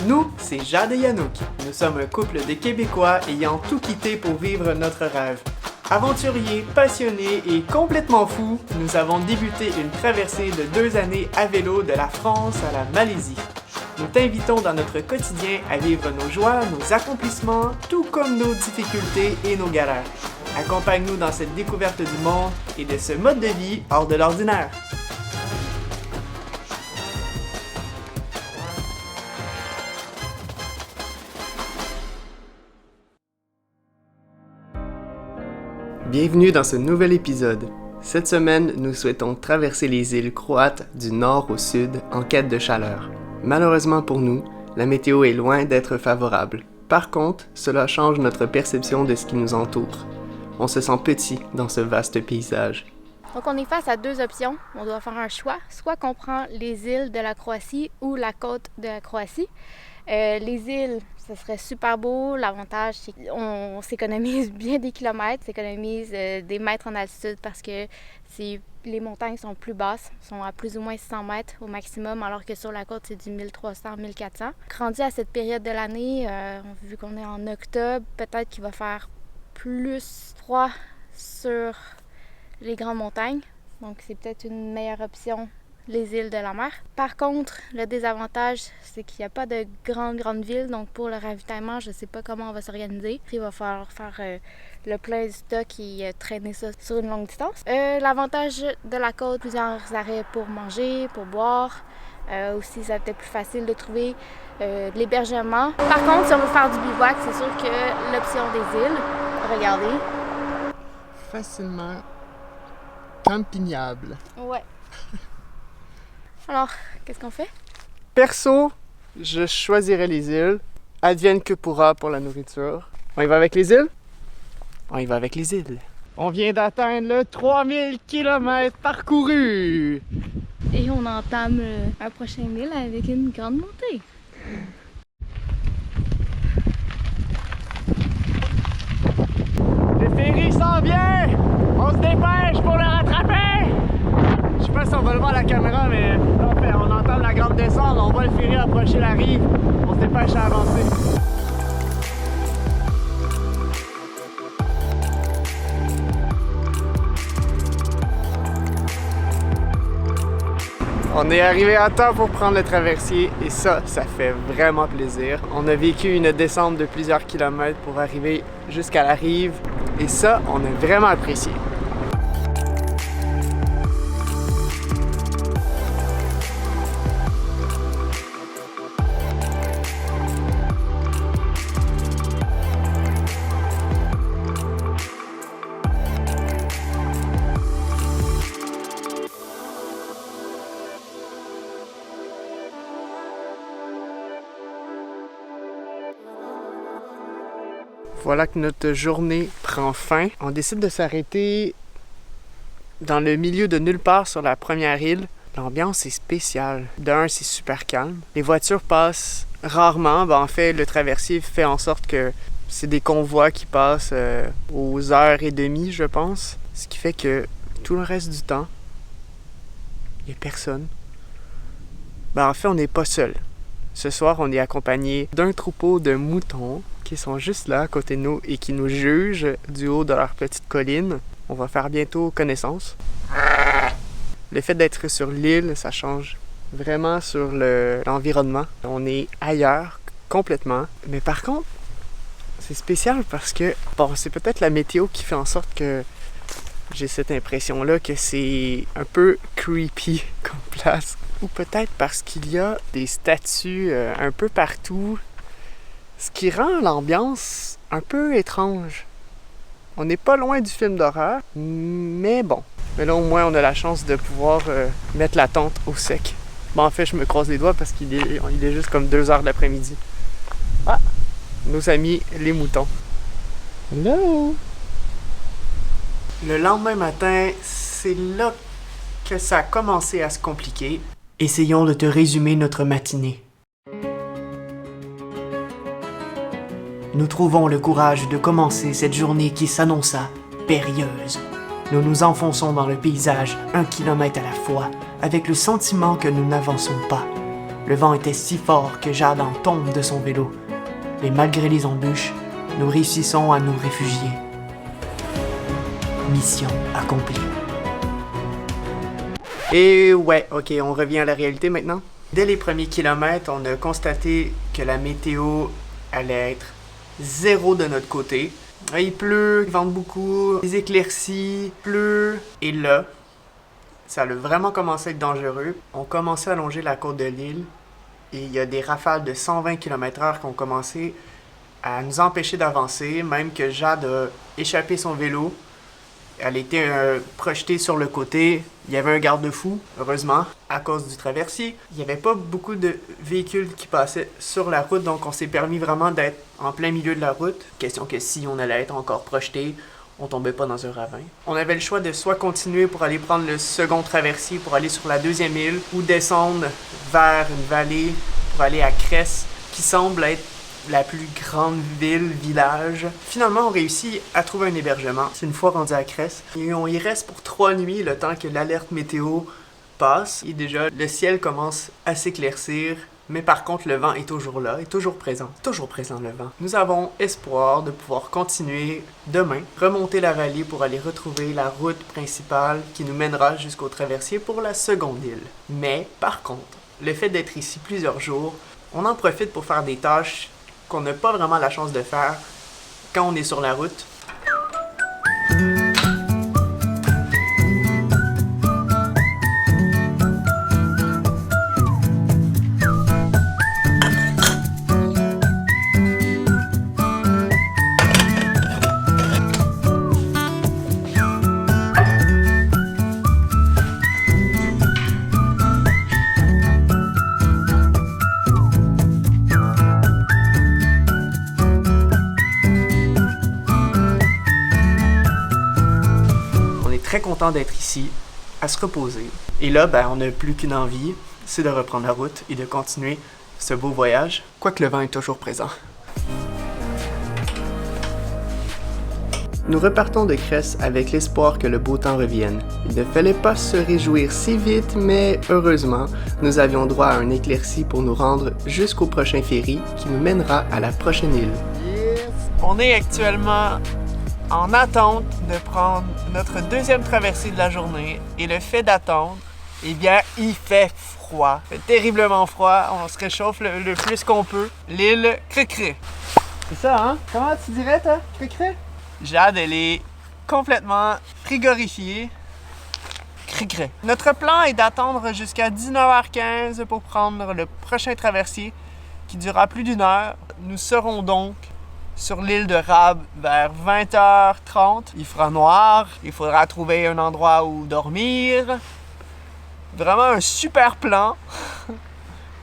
Nous, c'est Jade et Yanouk. Nous sommes un couple de Québécois ayant tout quitté pour vivre notre rêve. Aventuriers, passionnés et complètement fous, nous avons débuté une traversée de 2 années à vélo de la France à la Malaisie. Nous t'invitons dans notre quotidien à vivre nos joies, nos accomplissements, tout comme nos difficultés et nos galères. Accompagne-nous dans cette découverte du monde et de ce mode de vie hors de l'ordinaire. Bienvenue dans ce nouvel épisode. Cette semaine, nous souhaitons traverser les îles croates du nord au sud en quête de chaleur. Malheureusement pour nous, la météo est loin d'être favorable. Par contre, cela change notre perception de ce qui nous entoure. On se sent petit dans ce vaste paysage. Donc on est face à 2 options. On doit faire un choix. Soit qu'on prend les îles de la Croatie ou la côte de la Croatie. Les îles, ça serait super beau. L'avantage, c'est qu'on s'économise bien des kilomètres, s'économise des mètres en altitude parce que les montagnes sont plus basses, sont à plus ou moins 600 mètres au maximum, alors que sur la côte, c'est du 1300, 1400. Rendu à cette période de l'année, vu qu'on est en octobre, peut-être qu'il va faire plus froid sur les grandes montagnes. Donc, c'est peut-être une meilleure option, les îles de la mer. Par contre, le désavantage, c'est qu'il n'y a pas de grandes villes. Donc, pour le ravitaillement, je ne sais pas comment on va s'organiser. Il va falloir faire le plein du stock et traîner ça sur une longue distance. L'avantage de la côte, plusieurs arrêts pour manger, pour boire. Aussi, ça va être plus facile de trouver de l'hébergement. Par contre, si on veut faire du bivouac, c'est sûr que l'option des îles, regardez. Facilement campagnable. Ouais. Alors, qu'est-ce qu'on fait? Perso, je choisirais les îles. Advienne que pourra pour la nourriture. On y va avec les îles? On y va avec les îles. On vient d'atteindre le 3000 km parcourus! Et on entame un prochain île avec une grande montée. Le ferry s'en vient! On se dépêche pour le rattraper! Je sais pas si on va le voir à la caméra, mais on entend la grande descente, on voit le ferry approcher la rive. On se dépêche à avancer. On est arrivé à temps pour prendre le traversier et ça fait vraiment plaisir. On a vécu une descente de plusieurs kilomètres pour arriver jusqu'à la rive et ça, on a vraiment apprécié. Voilà que notre journée prend fin. On décide de s'arrêter dans le milieu de nulle part sur la première île. L'ambiance est spéciale. D'un, c'est super calme. Les voitures passent rarement. En fait, le traversier fait en sorte que c'est des convois qui passent aux 1h30, je pense. Ce qui fait que tout le reste du temps, il n'y a personne. En fait, on n'est pas seul. Ce soir, on est accompagné d'un troupeau de moutons qui sont juste là à côté de nous et qui nous jugent du haut de leur petite colline. On va faire bientôt connaissance. Le fait d'être sur l'île, ça change vraiment sur l'environnement. On est ailleurs complètement. Mais par contre, c'est spécial parce que, c'est peut-être la météo qui fait en sorte que j'ai cette impression-là que c'est un peu creepy comme place. Ou peut-être parce qu'il y a des statues un peu partout, ce qui rend l'ambiance un peu étrange. On n'est pas loin du film d'horreur, mais bon. Mais là, au moins, on a la chance de pouvoir mettre la tente au sec. En fait, je me croise les doigts parce qu'il est juste comme 2h de l'après-midi. Ah! Nos amis, les moutons. Hello! Le lendemain matin, c'est là que ça a commencé à se compliquer. Essayons de te résumer notre matinée. Nous trouvons le courage de commencer cette journée qui s'annonça périlleuse. Nous nous enfonçons dans le paysage 1 kilomètre à la fois, avec le sentiment que nous n'avançons pas. Le vent était si fort que Jade en tombe de son vélo. Mais malgré les embûches, nous réussissons à nous réfugier. Mission accomplie. Et ouais, ok, on revient à la réalité maintenant. Dès les premiers kilomètres, on a constaté que la météo allait être zéro de notre côté. Il pleut, il vente beaucoup, les éclaircies, pleut. Et là, ça a vraiment commencé à être dangereux. On commençait à longer la côte de l'île et il y a des rafales de 120 km/h qui ont commencé à nous empêcher d'avancer, même que Jade a échappé son vélo. Elle était projetée sur le côté. Il y avait un garde-fou, heureusement, à cause du traversier. Il n'y avait pas beaucoup de véhicules qui passaient sur la route, donc on s'est permis vraiment d'être en plein milieu de la route. Question que si on allait être encore projeté, on tombait pas dans un ravin. On avait le choix de soit continuer pour aller prendre le second traversier pour aller sur la deuxième île, ou descendre vers une vallée pour aller à Cresse, qui semble être la plus grande village. Finalement, on réussit à trouver un hébergement. C'est une fois rendu à Cresse. Et on y reste pour 3 nuits, le temps que l'alerte météo passe. Et déjà, le ciel commence à s'éclaircir. Mais par contre, le vent est toujours là, est toujours présent. Toujours présent, le vent. Nous avons espoir de pouvoir continuer demain, remonter la vallée pour aller retrouver la route principale qui nous mènera jusqu'au traversier pour la seconde île. Mais, par contre, le fait d'être ici plusieurs jours, on en profite pour faire des tâches qu'on n'a pas vraiment la chance de faire quand on est sur la route. Très content d'être ici, à se reposer. Et là, on n'a plus qu'une envie, c'est de reprendre la route et de continuer ce beau voyage, quoique le vent est toujours présent. Nous repartons de Cresse avec l'espoir que le beau temps revienne. Il ne fallait pas se réjouir si vite, mais heureusement, nous avions droit à un éclairci pour nous rendre jusqu'au prochain ferry qui nous mènera à la prochaine île. Yes. On est actuellement en attente de prendre notre deuxième traversée de la journée. Et le fait d'attendre, eh bien, il fait froid. Il fait terriblement froid. On se réchauffe le plus qu'on peut. L'île Cricré. C'est ça, hein? Comment tu dirais, toi, Cricré? Jade, elle est complètement frigorifiée. Cricré. Notre plan est d'attendre jusqu'à 19h15 pour prendre le prochain traversier qui durera plus d'1 heure. Nous serons donc sur l'île de Rab vers 20h30. Il fera noir, il faudra trouver un endroit où dormir. Vraiment un super plan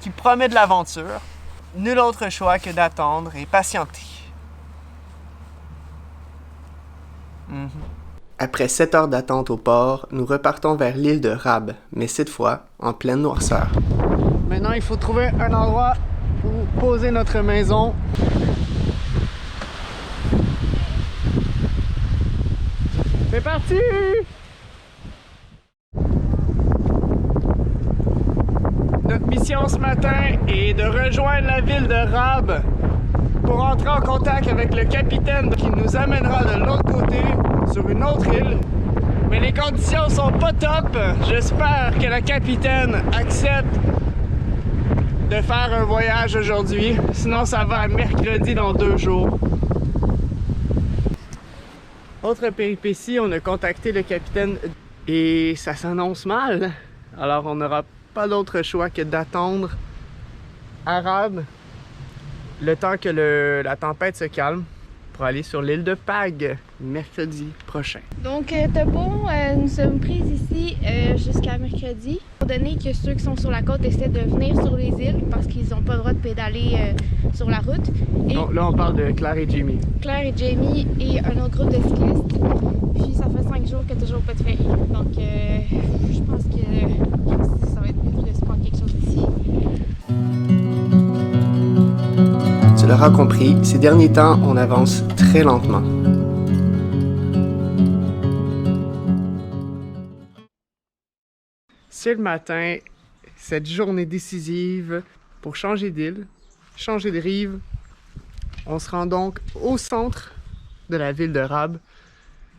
qui promet de l'aventure. Nul autre choix que d'attendre et patienter. Après 7 heures d'attente au port, nous repartons vers l'île de Rab, mais cette fois en pleine noirceur. Maintenant, il faut trouver un endroit où poser notre maison. C'est parti! Notre mission ce matin est de rejoindre la ville de Rab pour entrer en contact avec le capitaine qui nous amènera de l'autre côté, sur une autre île. Mais les conditions sont pas top. J'espère que le capitaine accepte de faire un voyage aujourd'hui. Sinon, ça va à mercredi dans 2 jours. Autre péripétie, on a contacté le capitaine et ça s'annonce mal. Alors on n'aura pas d'autre choix que d'attendre à Rab le temps que la tempête se calme pour aller sur l'île de Pag mercredi prochain. Donc topo, nous sommes prises ici jusqu'à mercredi. Étant donné que ceux qui sont sur la côte essaient de venir sur les îles parce qu'ils n'ont pas le droit de pédaler sur la route. Et non, là on parle de Claire et Jamie. Claire et Jamie et un autre groupe de cyclistes. Puis ça fait 5 jours qu'il n'y a toujours pas de ferry. Donc je pense que ça va être mieux de se prendre quelque chose ici. Tu l'auras compris, ces derniers temps, on avance très lentement. C'est le matin, cette journée décisive pour changer d'île, changer de rive. On se rend donc au centre de la ville de Rab.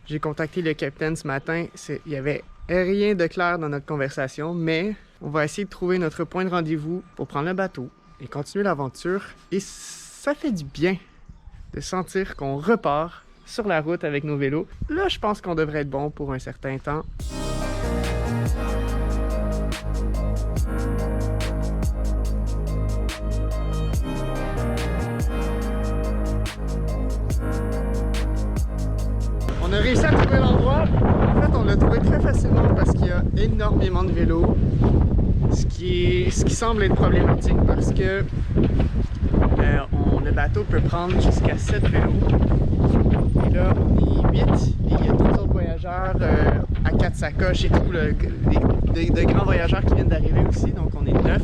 J'ai contacté le capitaine ce matin. Il n'y avait rien de clair dans notre conversation, mais on va essayer de trouver notre point de rendez-vous pour prendre le bateau et continuer l'aventure. Et ça fait du bien de sentir qu'on repart sur la route avec nos vélos. Là, je pense qu'on devrait être bon pour un certain temps. On a réussi à trouver l'endroit. En fait, on l'a trouvé très facilement parce qu'il y a énormément de vélos. Ce qui semble être problématique parce que le bateau peut prendre jusqu'à 7 vélos. Et là, on est 8 et il y a d'autres autres voyageurs à 4 sacoches et tout, de grands voyageurs qui viennent d'arriver aussi, donc on est 9.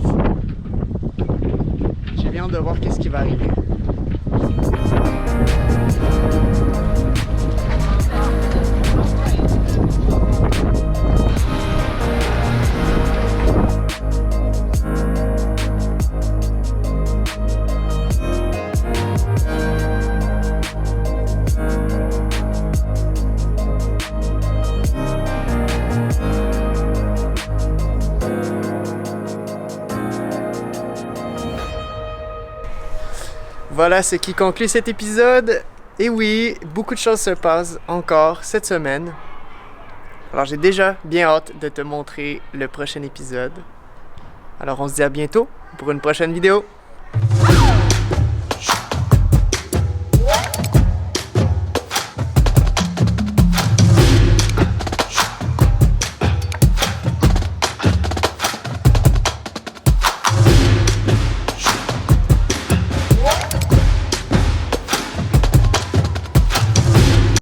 J'ai bien hâte de voir qu'est-ce qui va arriver. Voilà ce qui conclut cet épisode. Et oui, beaucoup de choses se passent encore cette semaine. Alors j'ai déjà bien hâte de te montrer le prochain épisode. Alors on se dit à bientôt pour une prochaine vidéo.